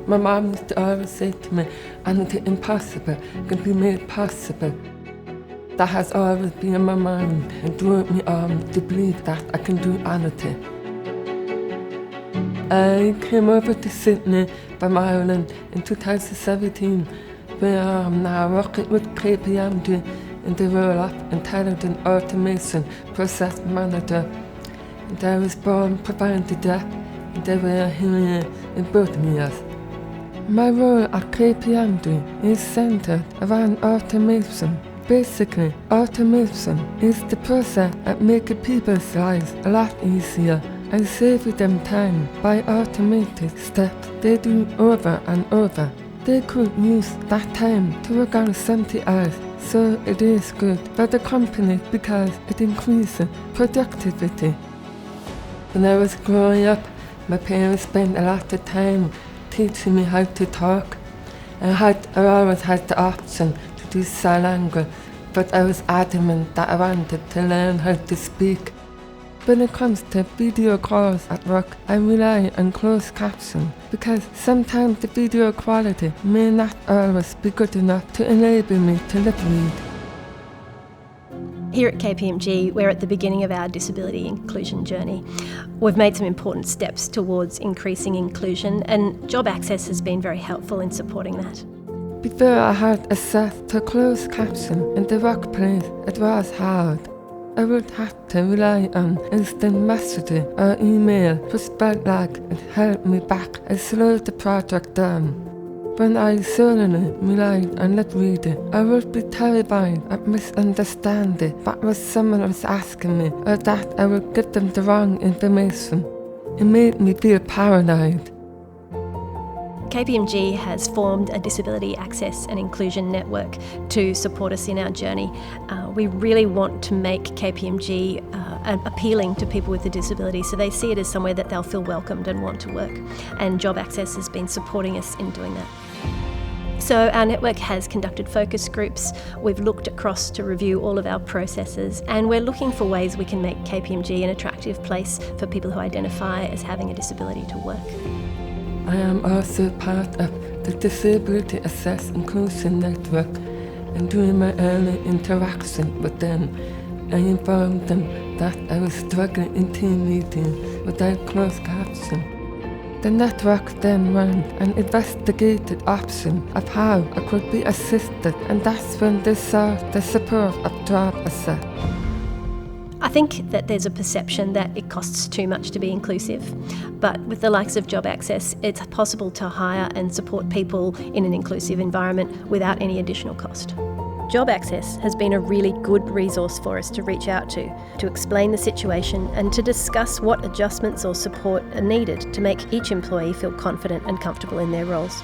My mum used to always say to me, anything impossible can be made possible. That has always been in my mind and drove me on to believe that I can do anything. I came over to Sydney from Ireland in 2017, where I'm now working with KPMG in the role of Intelligent Automation Process Manager. And I was born providing that, and they were here in both years. My role at KPMG is centered around automation. Basically, automation is the process that makes people's lives a lot easier and saving them time by automated steps they do over and over. They could use that time to work on something else, so it is good for the company because it increases productivity. When I was growing up, my parents spent a lot of time teaching me how to talk. I always had the option to do sign language, but I was adamant that I wanted to learn how to speak. When it comes to video calls at work, I rely on closed caption because sometimes the video quality may not always be good enough to enable me to lip read. Here at KPMG, we're at the beginning of our disability inclusion journey. We've made some important steps towards increasing inclusion, and Job Access has been very helpful in supporting that. Before I had access to closed caption in the workplace, it was hard. I would have to rely on instant messaging or email for spell lag and held me back and slowed the project down. When I solely relied on lip reading, I would be terrified at misunderstanding what someone was asking me or that I would give them the wrong information. It made me feel paranoid. KPMG has formed a disability access and inclusion network to support us in our journey. We really want to make KPMG appealing to people with a disability, so they see it as somewhere that they'll feel welcomed and want to work. And Job Access has been supporting us in doing that. So our network has conducted focus groups, we've looked across to review all of our processes, and we're looking for ways we can make KPMG an attractive place for people who identify as having a disability to work. I am also part of the Disability Access Inclusion Network, and during my early interaction with them, I informed them that I was struggling in team meetings without closed caption. The network then ran an investigated option of how I could be assisted, and that's when they saw the support of Job Access. I think that there's a perception that it costs too much to be inclusive, but with the likes of Job Access, it's possible to hire and support people in an inclusive environment without any additional cost. Job Access has been a really good resource for us to reach out to explain the situation and to discuss what adjustments or support are needed to make each employee feel confident and comfortable in their roles.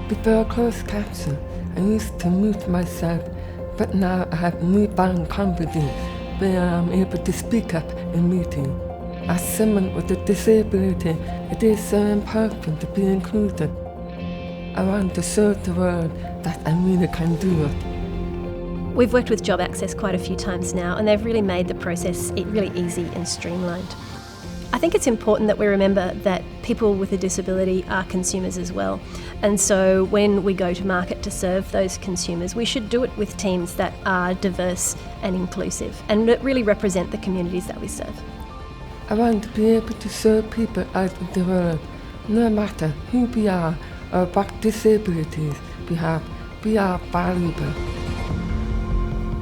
Before closed caption, I used to mute myself, but now I have newfound confidence where I am able to speak up in meetings. As someone with a disability, it is so important to be included. I want to show the world that I really can do it. We've worked with Job Access quite a few times now, and they've really made the process really easy and streamlined. I think it's important that we remember that people with a disability are consumers as well. And so when we go to market to serve those consumers, we should do it with teams that are diverse and inclusive and that really represent the communities that we serve. I want to be able to show people out in the world, no matter who we are or what disabilities we have, we are valuable.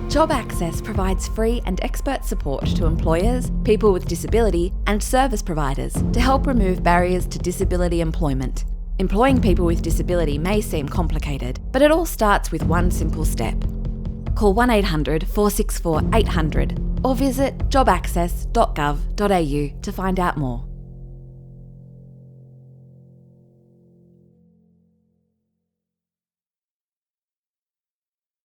Job Access provides free and expert support to employers, people with disability, and service providers to help remove barriers to disability employment. Employing people with disability may seem complicated, but it all starts with one simple step. Call 1800 464 800 or visit jobaccess.gov.au to find out more.